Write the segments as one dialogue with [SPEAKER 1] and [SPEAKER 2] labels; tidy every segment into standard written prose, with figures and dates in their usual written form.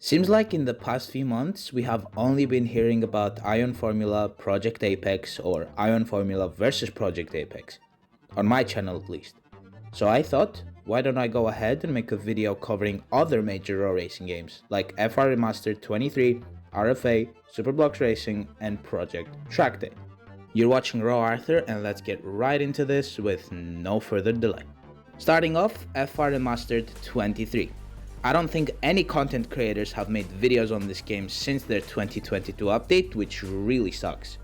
[SPEAKER 1] Seems like in the past few months we have only been hearing about Ion Formula Project Apex or Ion Formula versus Project Apex, on my channel at least. So I thought, why don't I go ahead and make a video covering other major road racing games like FR Remastered 23, RFA, Superblocks Racing, and Project Trackday. You're watching Raw Arthur, and let's get right into this with no further delay. Starting off, FR Remastered 23. I don't think any content creators have made videos on this game since their 2022 update, which really sucks.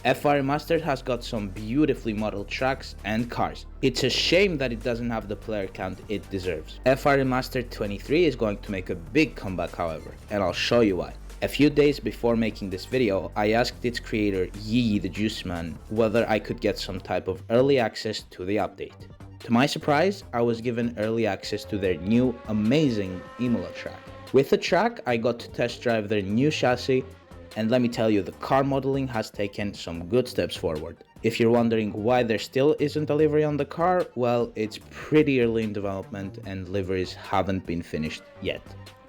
[SPEAKER 1] FR Remastered has got some beautifully modeled tracks and cars. It's a shame that it doesn't have the player count it deserves. FR Remastered 23 is going to make a big comeback, however, and I'll show you why. A few days before making this video, I asked its creator Yee the Juice Man whether I could get some type of early access to the update. To my surprise, I was given early access to their new, amazing Imola track. With the track, I got to test drive their new chassis, and let me tell you, the car modeling has taken some good steps forward. If you're wondering why there still isn't a livery on the car, well, it's pretty early in development and liveries haven't been finished yet.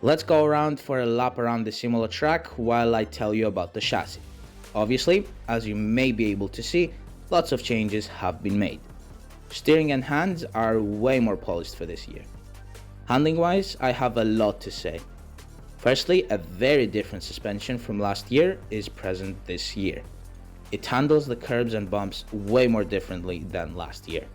[SPEAKER 1] Let's go around for a lap around the Imola track while I tell you about the chassis. Obviously, as you may be able to see, lots of changes have been made. Steering and hands are way more polished for this year. Handling wise, I have a lot to say. Firstly, a very different suspension from last year is present this year. It handles the curbs and bumps way more differently than last year.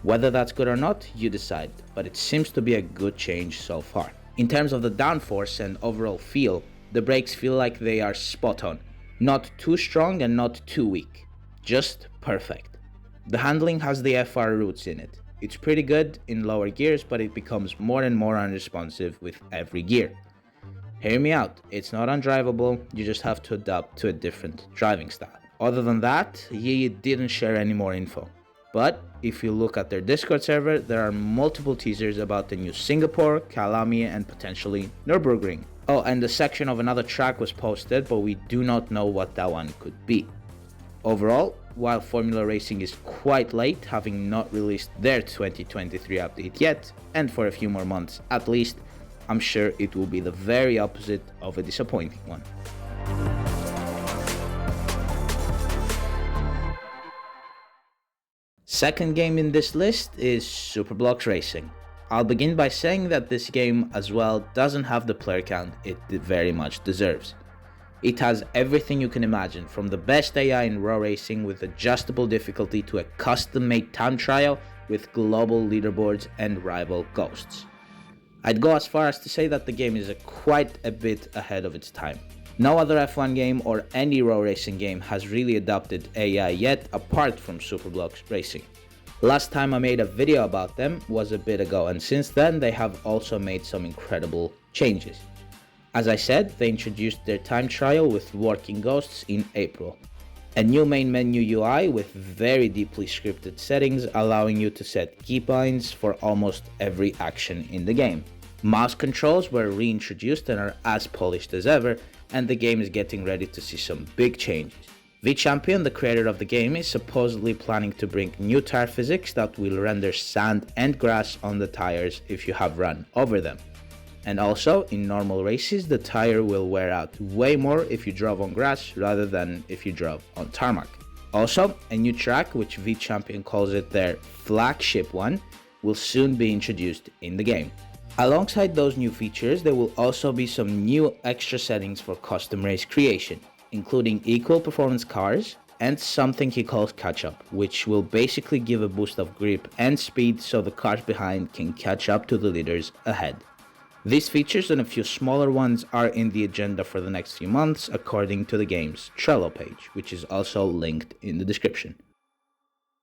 [SPEAKER 1] Whether that's good or not, you decide, but it seems to be a good change so far. In terms of the downforce and overall feel, the brakes feel like they are spot on. Not too strong and not too weak. Just perfect. The handling has the FR roots in it. It's pretty good in lower gears, but it becomes more and more unresponsive with every gear. Hear me out, it's not undrivable, you just have to adapt to a different driving style. Other than that, Yee didn't share any more info. But if you look at their Discord server, there are multiple teasers about the new Singapore, Calami, and potentially Nürburgring. Oh, and a section of another track was posted, but we do not know what that one could be. Overall, while Formula Racing is quite late, having not released their 2023 update yet, and for a few more months at least, I'm sure it will be the very opposite of a disappointing one. Second game in this list is Superblocks Racing. I'll begin by saying that this game as well doesn't have the player count it very much deserves. It has everything you can imagine, from the best AI in raw racing with adjustable difficulty to a custom-made time trial with global leaderboards and rival ghosts. I'd go as far as to say that the game is quite a bit ahead of its time. No other F1 game or any raw racing game has really adopted AI yet apart from Superblocks Racing. Last time I made a video about them was a bit ago, and since then they have also made some incredible changes. As I said, they introduced their time trial with working ghosts in April. A new main menu UI with very deeply scripted settings allowing you to set keybinds for almost every action in the game. Mouse controls were reintroduced and are as polished as ever, and the game is getting ready to see some big changes. V-Champion, the creator of the game, is supposedly planning to bring new tire physics that will render sand and grass on the tires if you have run over them. And also, in normal races, the tire will wear out way more if you drove on grass rather than if you drove on tarmac. Also, a new track, which V-Champion calls it their flagship one, will soon be introduced in the game. Alongside those new features, there will also be some new extra settings for custom race creation, including equal performance cars and something he calls catch-up, which will basically give a boost of grip and speed so the cars behind can catch up to the leaders ahead. These features and a few smaller ones are in the agenda for the next few months according to the game's Trello page, which is also linked in the description.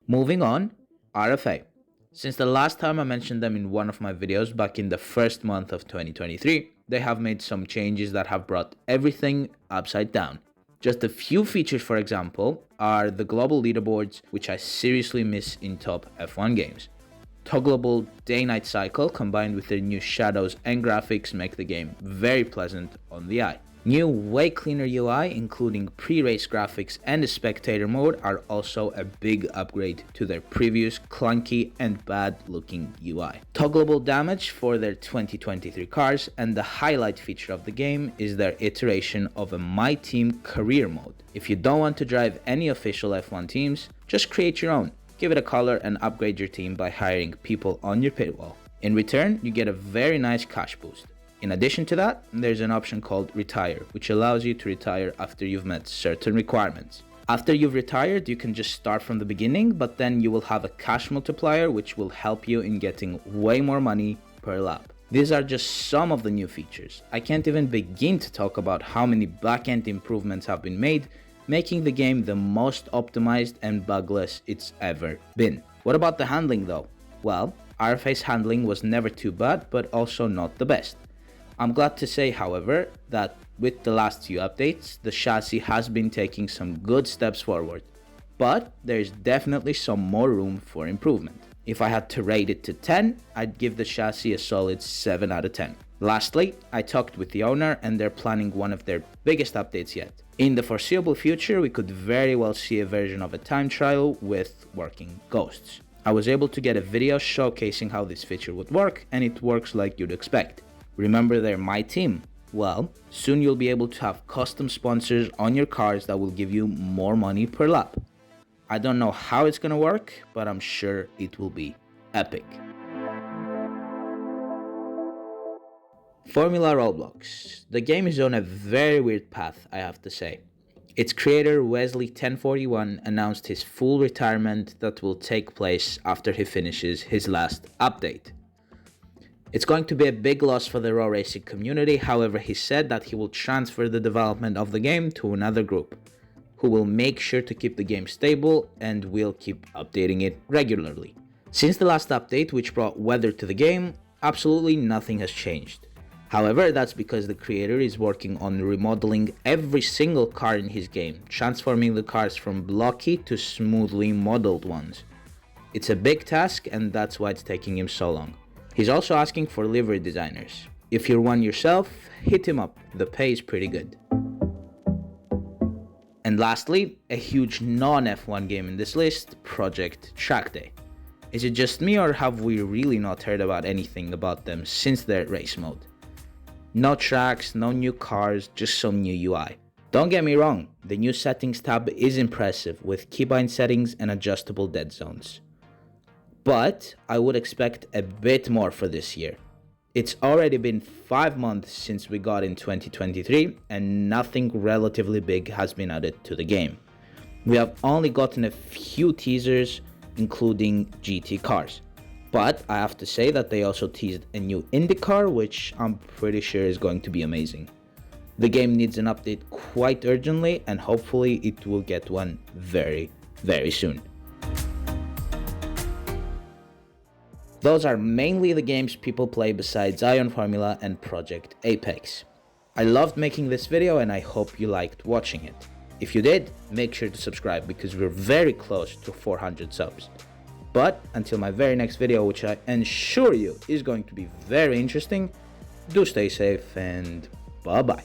[SPEAKER 1] Moving on, RFA. Since the last time I mentioned them in one of my videos back in the first month of 2023, they have made some changes that have brought everything upside down. Just a few features, for example, are the global leaderboards, which I seriously miss in top F1 games. Toggleable day-night cycle combined with their new shadows and graphics make the game very pleasant on the eye. New, way cleaner UI, including pre-race graphics and the spectator mode, are also a big upgrade to their previous clunky and bad-looking UI. Toggleable damage for their 2023 cars, and the highlight feature of the game is their iteration of a My Team career mode. If you don't want to drive any official F1 teams, just create your own. Give it a color and upgrade your team by hiring people on your pit wall. In return, you get a very nice cash boost. In addition to that, there's an option called Retire, which allows you to retire after you've met certain requirements. After you've retired, you can just start from the beginning, but then you will have a cash multiplier which will help you in getting way more money per lap. These are just some of the new features. I can't even begin to talk about how many backend improvements have been made, making the game the most optimized and bugless it's ever been. What about the handling though? Well, RFA's handling was never too bad, but also not the best. I'm glad to say, however, that with the last few updates, the chassis has been taking some good steps forward, but there's definitely some more room for improvement. If I had to rate it to 10, I'd give the chassis a solid 7 out of 10. Lastly, I talked with the owner and they're planning one of their biggest updates yet. In the foreseeable future, we could very well see a version of a time trial with working ghosts. I was able to get a video showcasing how this feature would work, and it works like you'd expect. Remember they're My Team? Well, soon you'll be able to have custom sponsors on your cars that will give you more money per lap. I don't know how it's gonna work, but I'm sure it will be epic. Fromula Roblox. The game is on a very weird path, I have to say. Its creator, Wesley1041, announced his full retirement that will take place after he finishes his last update. It's going to be a big loss for the raw racing community, however he said that he will transfer the development of the game to another group, who will make sure to keep the game stable and will keep updating it regularly. Since the last update, which brought weather to the game, absolutely nothing has changed. However, that's because the creator is working on remodeling every single car in his game, transforming the cars from blocky to smoothly modeled ones. It's a big task, and that's why it's taking him so long. He's also asking for livery designers. If you're one yourself, hit him up, the pay is pretty good. And lastly, a huge non-F1 game in this list, Project Trackday. Is it just me, or have we really not heard about anything about them since their race mode? No tracks, no new cars, just some new UI. Don't get me wrong, the new settings tab is impressive with keybind settings and adjustable dead zones. But I would expect a bit more for this year. It's already been 5 months since we got in 2023 and nothing relatively big has been added to the game. We have only gotten a few teasers, including GT cars. But I have to say that they also teased a new IndyCar, which I'm pretty sure is going to be amazing. The game needs an update quite urgently, and hopefully it will get one very, very soon. Those are mainly the games people play besides Ion Formula and Project Apex. I loved making this video and I hope you liked watching it. If you did, make sure to subscribe because we're very close to 400 subs. But until my very next video, which I assure you is going to be very interesting, do stay safe and bye bye.